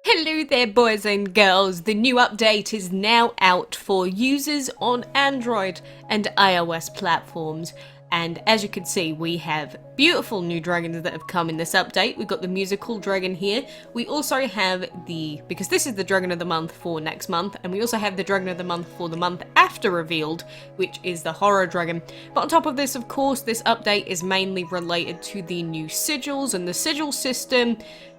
Hello there boys and girls, the new update is now out for users on Android and iOS platforms, and as you can see we have beautiful new dragons that have come in this update. We've got the musical dragon here, we also have because this is the dragon of the month for next month, and we also have the dragon of the month for the month after revealed, which is the horror dragon. But on top of this, of course, this update is mainly related to the new sigils and the sigil system,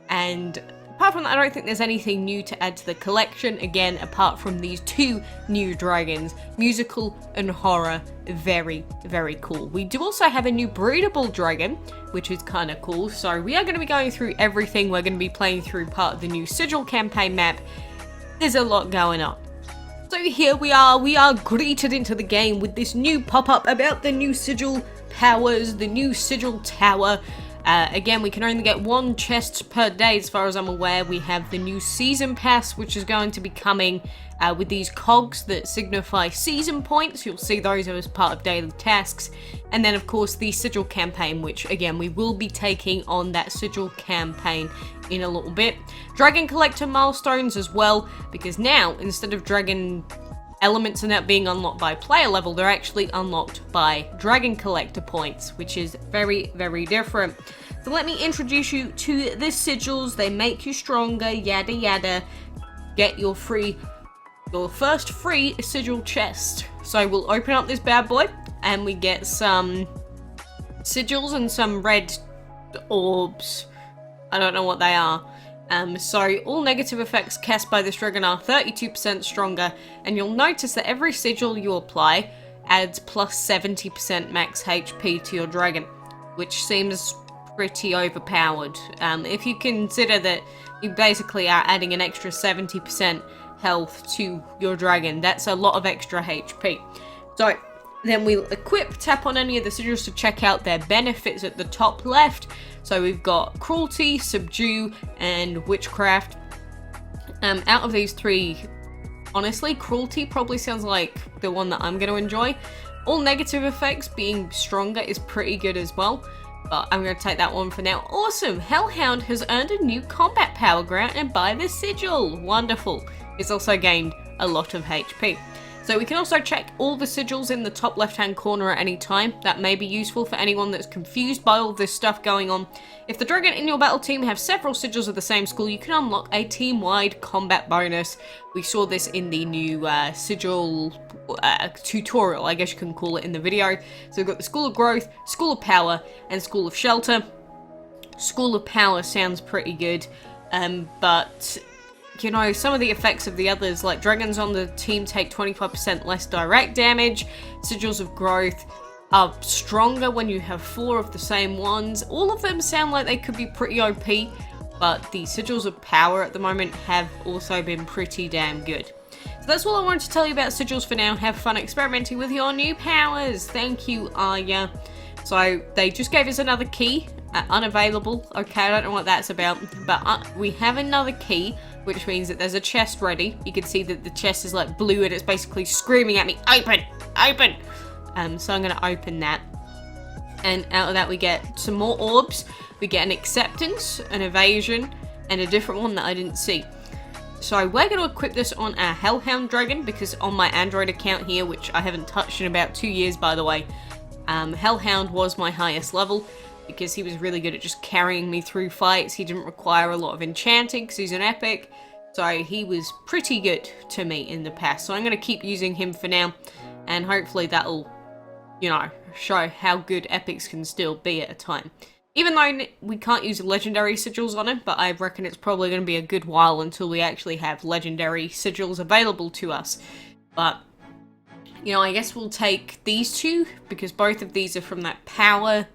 and apart from that, I don't think there's anything new to add to the collection, again, apart from these two new dragons, musical and horror. Very, very cool. We do also have a new breedable dragon, which is kind of cool, so we are going to be going through everything. We're going to be playing through part of the new sigil campaign map. There's a lot going on. So here we are greeted into the game with this new pop-up about the new sigil powers, the new sigil tower. Again, we can only get one chest per day as far as I'm aware. We have the new season pass, which is going to be coming with these cogs that signify season points. You'll see those as part of daily tasks. And then, of course, the sigil campaign, which, again, we will be taking on that sigil campaign in a little bit. Dragon collector milestones as well, because now, instead of dragon elements are not being unlocked by player level, they're actually unlocked by dragon collector points, which is very, very different. So let me introduce you to the sigils. They make you stronger, yada yada. Get your first free sigil chest. So we'll open up this bad boy and we get some sigils and some red orbs. I don't know what they are. So all negative effects cast by this dragon are 32% stronger, and you'll notice that every sigil you apply adds plus 70% max HP to your dragon, which seems pretty overpowered. If you consider that you basically are adding an extra 70% health to your dragon, that's a lot of extra HP. So then we'll tap on any of the sigils to check out their benefits at the top left. So we've got cruelty, subdue, and witchcraft. Out of these three, honestly, cruelty probably sounds like the one that I'm going to enjoy. All negative effects being stronger is pretty good as well, but I'm going to take that one for now. Awesome! Hellhound has earned a new combat power granted by the sigil. Wonderful. It's also gained a lot of HP. So we can also check all the sigils in the top left-hand corner at any time. That may be useful for anyone that's confused by all this stuff going on. If the dragon in your battle team have several sigils of the same school, you can unlock a team-wide combat bonus. We saw this in the new sigil tutorial, I guess you can call it, in the video. So we've got the School of Growth, School of Power, and School of Shelter. School of Power sounds pretty good, but you know, some of the effects of the others, like dragons on the team take 25% less direct damage, sigils of growth are stronger when you have 4 of the same ones. All of them sound like they could be pretty OP, but the sigils of power at the moment have also been pretty damn good. So that's all I wanted to tell you about sigils for now. Have fun experimenting with your new powers. Thank you, Aya. So they just gave us another key, unavailable. Okay, I don't know what that's about, but we have another key, which means that there's a chest ready. You can see that the chest is like blue and it's basically screaming at me, open, open. So I'm gonna open that. And out of that we get some more orbs. We get an acceptance, an evasion, and a different one that I didn't see. So we're gonna equip this on our hellhound dragon, because on my Android account here, which I haven't touched in about 2 years by the way, hellhound was my highest level, because he was really good at just carrying me through fights. He didn't require a lot of enchanting because he's an epic. So he was pretty good to me in the past. So I'm going to keep using him for now. And hopefully that'll, you know, show how good epics can still be at a time. Even though we can't use legendary sigils on him, but I reckon it's probably going to be a good while until we actually have legendary sigils available to us. But, you know, I guess we'll take these two, because both of these are from that power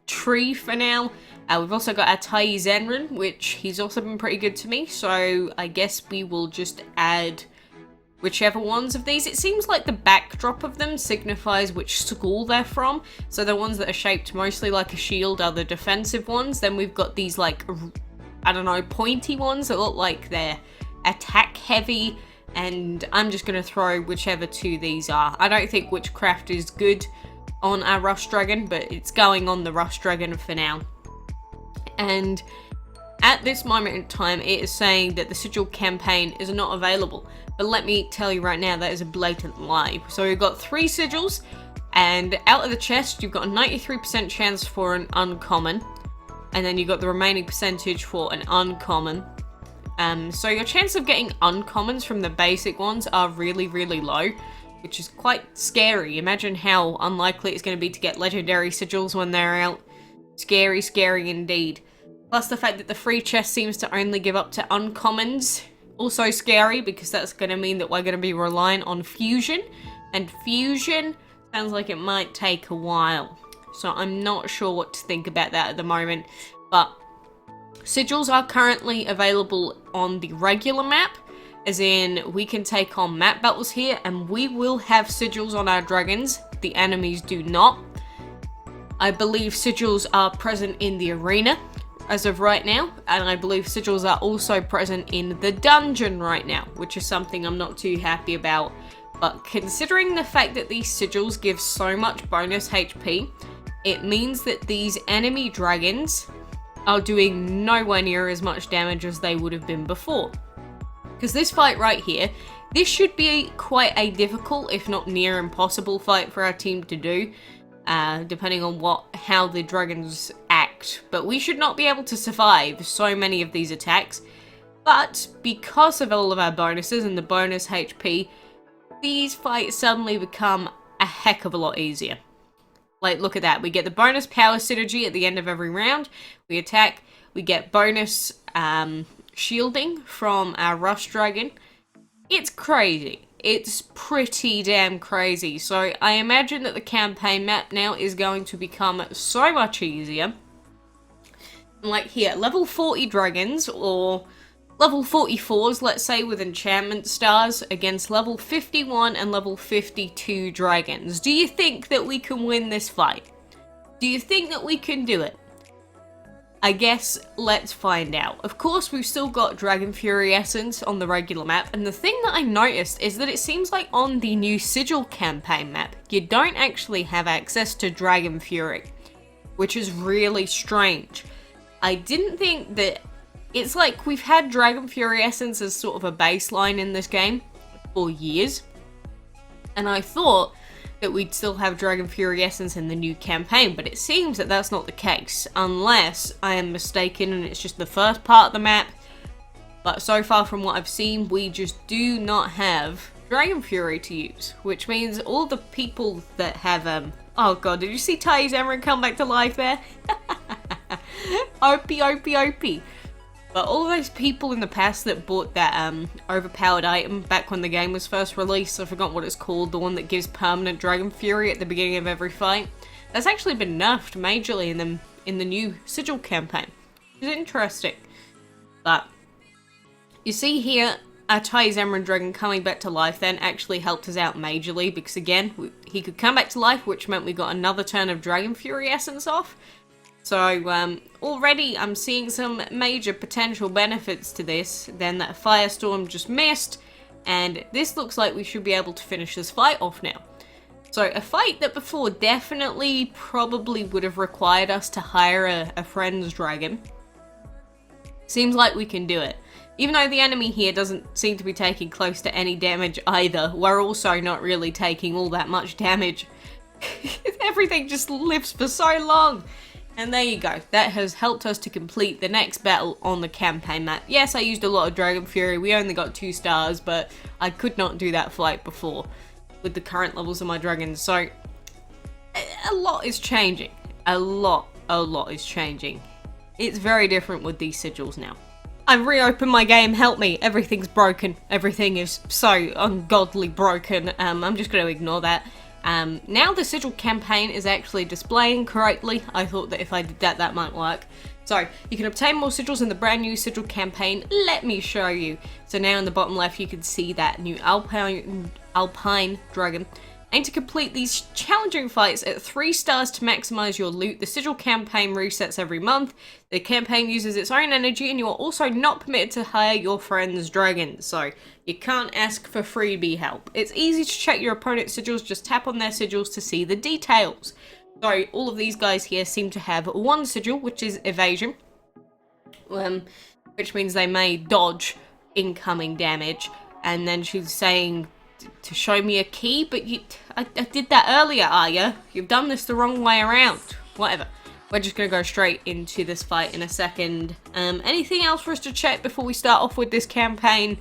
tree for now. We've also got our Tai Zenrin, which he's also been pretty good to me, so I guess we will just add whichever ones of these. It seems like the backdrop of them signifies which school they're from, so the ones that are shaped mostly like a shield are the defensive ones. Then we've got these, like, I don't know, pointy ones that look like they're attack heavy, and I'm just going to throw whichever two these are. I don't think witchcraft is good on our Rust Dragon, but it's going on the Rust Dragon for now. And At this moment in time, it is saying that the Sigil campaign is not available. But let me tell you right now, that is a blatant lie. So we've got 3 sigils, and out of the chest, you've got a 93% chance for an uncommon. And then you've got the remaining percentage for an uncommon. So your chance of getting uncommons from the basic ones are really, really low, which is quite scary. Imagine how unlikely it's going to be to get legendary sigils when they're out. Scary, scary indeed. Plus the fact that the free chest seems to only give up to uncommons. Also scary, because that's going to mean that we're going to be reliant on fusion. And fusion sounds like it might take a while. So I'm not sure what to think about that at the moment. But sigils are currently available on the regular map. As in, we can take on map battles here, and we will have sigils on our dragons. The enemies do not. I believe sigils are present in the arena as of right now, and I believe sigils are also present in the dungeon right now, which is something I'm not too happy about. But considering the fact that these sigils give so much bonus HP, it means that these enemy dragons are doing nowhere near as much damage as they would have been before. Because this fight right here, this should be quite a difficult, if not near impossible fight for our team to do. Depending on how the dragons act. But we should not be able to survive so many of these attacks. But because of all of our bonuses and the bonus HP, these fights suddenly become a heck of a lot easier. Like, look at that. We get the bonus power synergy at the end of every round. We attack. We get bonus shielding from our rush dragon. It's crazy. It's pretty damn crazy. So I imagine that the campaign map now is going to become so much easier. Like here, level 40 dragons, or level 44s, let's say, with enchantment stars, against level 51 and level 52 dragons. Do you think that we can win this fight? Do you think that we can do it? I guess let's find out. Of course, we've still got Dragon Fury Essence on the regular map, and the thing that I noticed is that it seems like on the new Sigil campaign map, you don't actually have access to Dragon Fury, which is really strange. I didn't think that... It's like we've had Dragon Fury Essence as sort of a baseline in this game for years, and I thought that we'd still have Dragon Fury Essence in the new campaign, but it seems that that's not the case, unless I am mistaken and it's just the first part of the map. But so far from what I've seen, we just do not have Dragon Fury to use, which means all the people that have, oh god, did you see Ty's Emerald come back to life there? OP, OP, OP. But all those people in the past that bought that overpowered item back when the game was first released, I forgot what it's called, the one that gives permanent Dragon Fury at the beginning of every fight, that's actually been nerfed majorly in the new Sigil campaign. It's interesting. But you see here, our Ty's Emerald Dragon coming back to life then actually helped us out majorly, because again, he could come back to life, which meant we got another turn of Dragon Fury Essence off. So, already I'm seeing some major potential benefits to this. Then that Firestorm just missed, and this looks like we should be able to finish this fight off now. So, a fight that before definitely probably would have required us to hire a friend's dragon. Seems like we can do it. Even though the enemy here doesn't seem to be taking close to any damage either, we're also not really taking all that much damage. Everything just lives for so long. And there you go, that has helped us to complete the next battle on the campaign map. Yes, I used a lot of Dragon Fury, we only got 2 stars, but I could not do that fight before with the current levels of my dragons. So, a lot is changing. A lot is changing. It's very different with these sigils now. I've reopened my game, help me, everything's broken. Everything is so ungodly broken, I'm just going to ignore that. Now the Sigil campaign is actually displaying correctly. I thought that if I did that, that might work. So, you can obtain more sigils in the brand new Sigil campaign. Let me show you. So now in the bottom left, you can see that new alpine dragon. Aim to complete these challenging fights at 3 stars to maximize your loot. The Sigil campaign resets every month. The campaign uses its own energy, and you are also not permitted to hire your friend's dragons. So, you can't ask for freebie help. It's easy to check your opponent's sigils, just tap on their sigils to see the details. So, all of these guys here seem to have one sigil, which is evasion. which means they may dodge incoming damage. And then she's saying to show me a key, but I did that earlier, are you? You've done this the wrong way around. Whatever. We're just going to go straight into this fight in a second. Anything else for us to check before we start off with this campaign?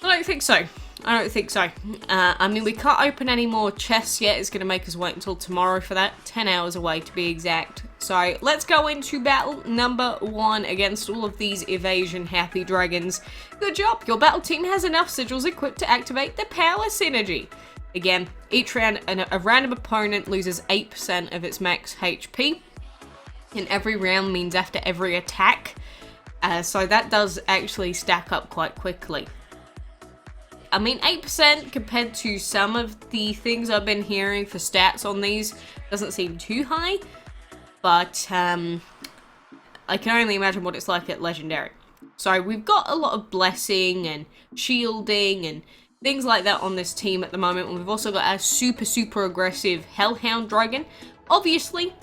I don't think so. I don't think so. I mean, we can't open any more chests yet. It's going to make us wait until tomorrow for that. 10 hours away to be exact. So let's go into battle number 1 against all of these evasion happy dragons. Good job. Your battle team has enough sigils equipped to activate the power synergy. Again, each round, a random opponent loses 8% of its max HP. And every round means after every attack. So that does actually stack up quite quickly. I mean, 8% compared to some of the things I've been hearing for stats on these doesn't seem too high, but I can only imagine what it's like at Legendary. So we've got a lot of blessing and shielding and things like that on this team at the moment, and we've also got a super aggressive hellhound dragon. Obviously,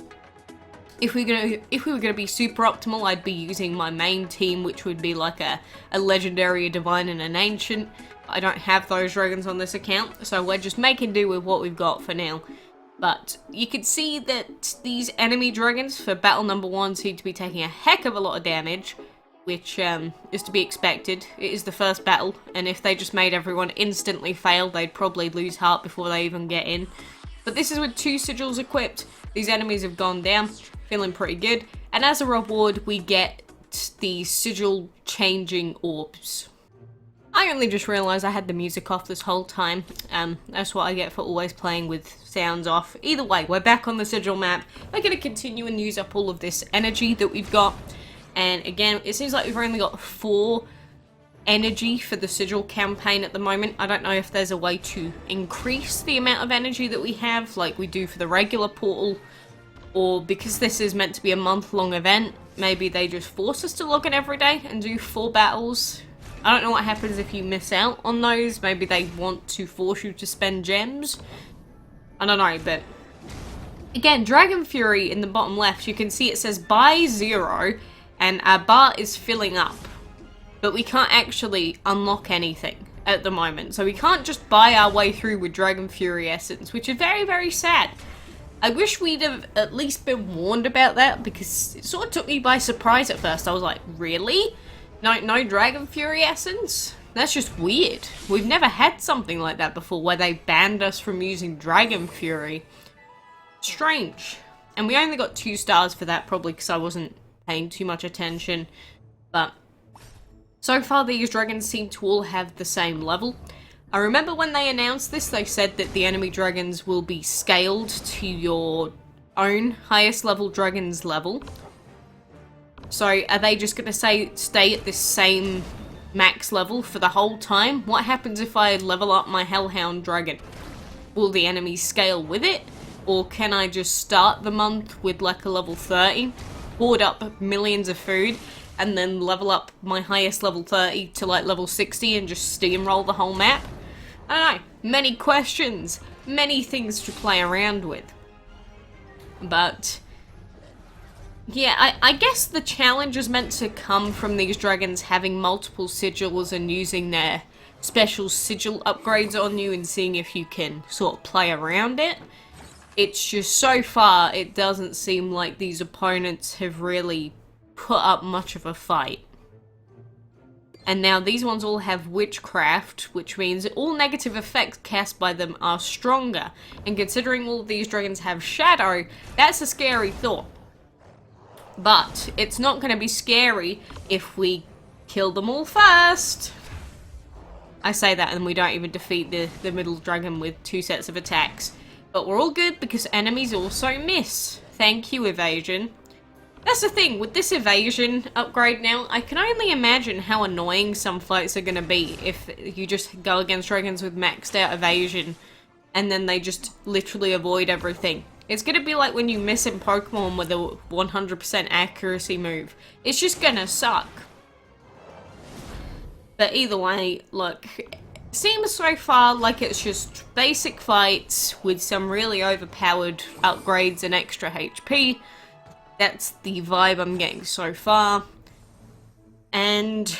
if we were gonna be super optimal, I'd be using my main team, which would be like a legendary, a divine, and an ancient. I don't have those dragons on this account, so we're just making do with what we've got for now. But you can see that these enemy dragons for battle number 1 seem to be taking a heck of a lot of damage, which is to be expected. It is the first battle, and if they just made everyone instantly fail, they'd probably lose heart before they even get in. But this is with 2 sigils equipped. These enemies have gone down, feeling pretty good. And as a reward, we get the sigil changing orbs. I only just realised I had the music off this whole time. That's what I get for always playing with sounds off. Either way, we're back on the sigil map. We're going to continue and use up all of this energy that we've got. And again, it seems like we've only got 4 energy for the sigil campaign at the moment. I don't know if there's a way to increase the amount of energy that we have, like we do for the regular portal. Or because this is meant to be a month-long event, maybe they just force us to log in every day and do 4 battles. I don't know what happens if you miss out on those. Maybe they want to force you to spend gems. I don't know, but again, Dragon Fury in the bottom left, you can see it says buy 0 and our bar is filling up. But we can't actually unlock anything at the moment. So we can't just buy our way through with Dragon Fury Essence, which is very sad. I wish we'd have at least been warned about that, because it sort of took me by surprise at first. I was like, really? No Dragon Fury Essence? That's just weird. We've never had something like that before, where they banned us from using Dragon Fury. Strange. And we only got 2 stars for that, probably because I wasn't paying too much attention. But so far, these dragons seem to all have the same level. I remember when they announced this, they said that the enemy dragons will be scaled to your own highest level dragon's level. So are they just going to stay at this same max level for the whole time? What happens if I level up my hellhound dragon? Will the enemies scale with it? Or can I just start the month with like a level 30, hoard up millions of food, and then level up my highest level 30 to like level 60 and just steamroll the whole map? I don't know. Many questions. Many things to play around with. But yeah, I guess the challenge is meant to come from these dragons having multiple sigils and using their special sigil upgrades on you and seeing if you can sort of play around it. It's just so far, it doesn't seem like these opponents have really put up much of a fight. And now these ones all have witchcraft, which means all negative effects cast by them are stronger. And considering all of these dragons have shadow, that's a scary thought. But it's not going to be scary if we kill them all first. I say that and we don't even defeat the middle dragon with 2 sets of attacks. But we're all good because enemies also miss. Thank you, evasion. That's the thing, with this evasion upgrade now, I can only imagine how annoying some fights are going to be if you just go against dragons with maxed out evasion and then they just literally avoid everything. It's going to be like when you miss in Pokemon with a 100% accuracy move. It's just going to suck. But either way, look, it seems so far like it's just basic fights with some really overpowered upgrades and extra HP. That's the vibe I'm getting so far. And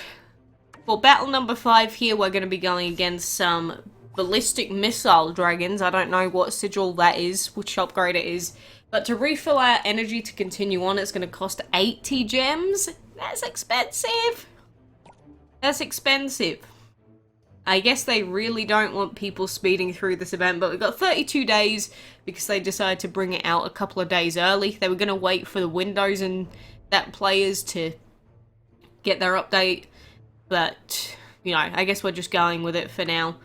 for battle number 5 here, we're going to be going against some ballistic missile dragons. I don't know what sigil that is, which upgrade it is. But to refill our energy to continue on, it's going to cost 80 gems. That's expensive. That's expensive. I guess they really don't want people speeding through this event, but we've got 32 days because they decided to bring it out a couple of days early. They were going to wait for the Windows and that players to get their update, but, you know, I guess we're just going with it for now.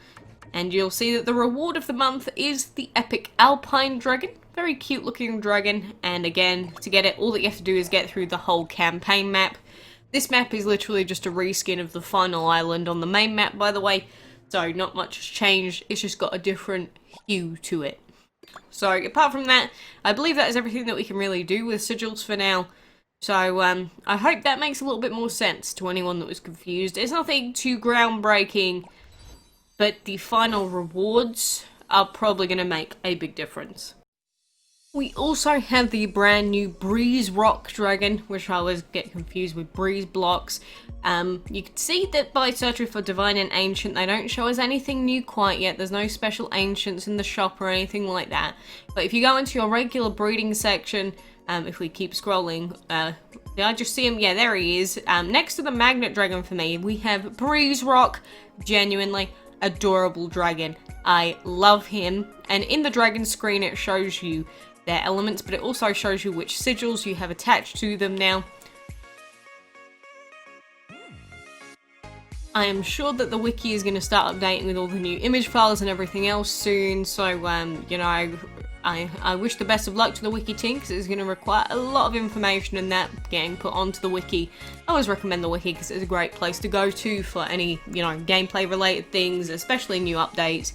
And you'll see that the reward of the month is the epic alpine dragon. Very cute looking dragon, and again, to get it, all that you have to do is get through the whole campaign map. This map is literally just a reskin of the final island on the main map, by the way, so not much has changed, it's just got a different hue to it. So apart from that, I believe that is everything that we can really do with sigils for now. So I hope that makes a little bit more sense to anyone that was confused. It's nothing too groundbreaking, but the final rewards are probably going to make a big difference. We also have the brand new Breeze Rock Dragon, which I always get confused with Breeze Blocks. You can see that by searching for Divine and Ancient, they don't show us anything new quite yet. There's no special Ancients in the shop or anything like that. But if you go into your regular breeding section, if we keep scrolling, did I just see him? Yeah, there he is. Next to the Magnet Dragon for me, we have Breeze Rock. Genuinely adorable dragon. I love him. And in the dragon screen, it shows you their elements, but it also shows you which sigils you have attached to them now. I am sure that the wiki is going to start updating with all the new image files and everything else soon, so you know, I wish the best of luck to the wiki team, because it's going to require a lot of information and that getting put onto the wiki. I always recommend the wiki because it's a great place to go to for any, you know, gameplay related things, especially new updates.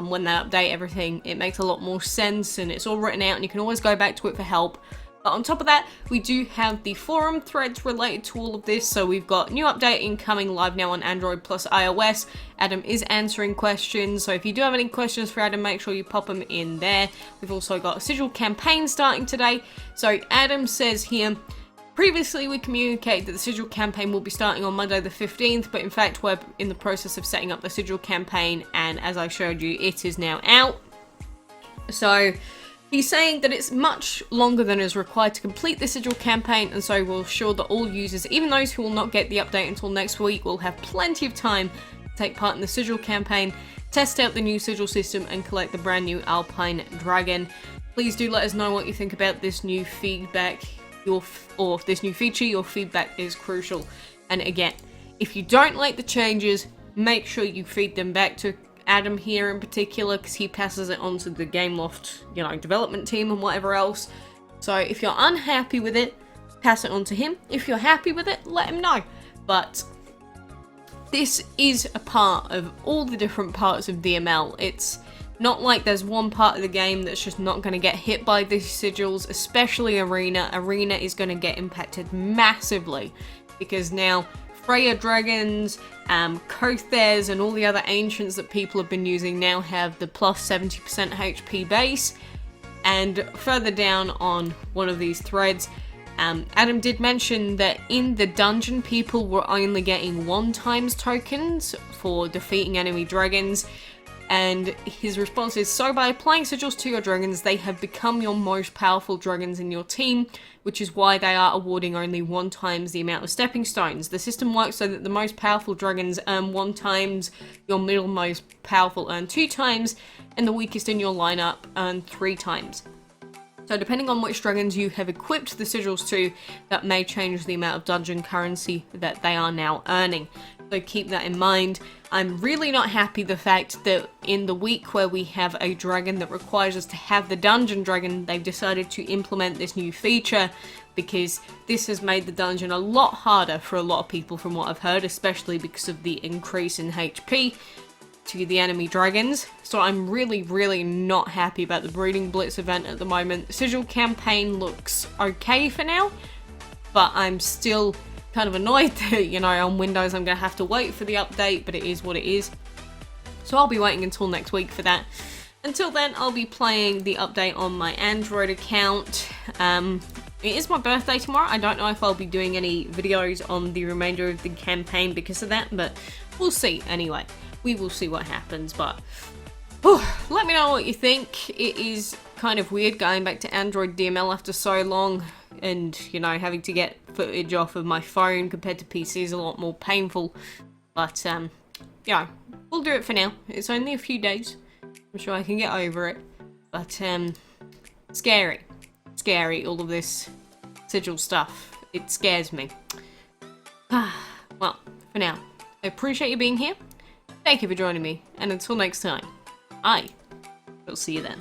When they update everything, it makes a lot more sense and it's all written out and you can always go back to it for help. But on top of that, we do have the forum threads related to all of this. So we've got new update incoming live now on Android plus iOS. Adam is answering questions, so if you do have any questions for Adam, make sure you pop them in there. We've also got a SIGIL campaign starting today. So Adam says here, previously we communicated that the SIGIL campaign will be starting on Monday the 15th, but in fact we're in the process of setting up the SIGIL campaign, and as I showed you, it is now out. So he's saying that it's much longer than is required to complete the SIGIL campaign, and so we'll ensure that all users, even those who will not get the update until next week, will have plenty of time to take part in the SIGIL campaign, test out the new SIGIL system, and collect the brand new Alpine Dragon. Please do let us know what you think about this new feedback. Or this new feature. Your feedback is crucial. And again, if you don't like the changes, make sure you feed them back to Adam here in particular, because he passes it on to the Gameloft, you know, development team and whatever else. So if you're unhappy with it, pass it on to him. If you're happy with it, let him know. But this is a part of all the different parts of DML. It's not like there's one part of the game that's just not going to get hit by these sigils, especially Arena. Arena is going to get impacted massively because now Freya Dragons, Kothers, and all the other Ancients that people have been using now have the plus 70% HP base. And further down on one of these threads, Adam did mention that in the dungeon people were only getting 1x tokens for defeating enemy dragons. And his response is, so by applying sigils to your dragons, they have become your most powerful dragons in your team, which is why they are awarding only 1x the amount of stepping stones. The system works so that the most powerful dragons earn 1x, your middle most powerful earn 2x, and the weakest in your lineup earn 3x. So depending on which dragons you have equipped the sigils to, that may change the amount of dungeon currency that they are now earning. So keep that in mind. I'm really not happy the fact that in the week where we have a dragon that requires us to have the dungeon dragon, they've decided to implement this new feature, because this has made the dungeon a lot harder for a lot of people from what I've heard, especially because of the increase in HP to the enemy dragons. So I'm really not happy about the Breeding Blitz event at the moment. Sigil campaign looks okay for now, but I'm still kind of annoyed that, you know, on Windows I'm going to have to wait for the update, but it is what it is. So I'll be waiting until next week for that. Until then, I'll be playing the update on my Android account. It is my birthday tomorrow. I don't know if I'll be doing any videos on the remainder of the campaign because of that, but we'll see anyway. We will see what happens, but let me know what you think. It is kind of weird going back to Android DML after so long, and, you know, having to get footage off of my phone compared to PC is a lot more painful, but, yeah, we'll do it for now. It's only a few days. I'm sure I can get over it, but, scary, all of this sigil stuff. It scares me. Well, for now, I appreciate you being here. Thank you for joining me, and until next time, I will see you then.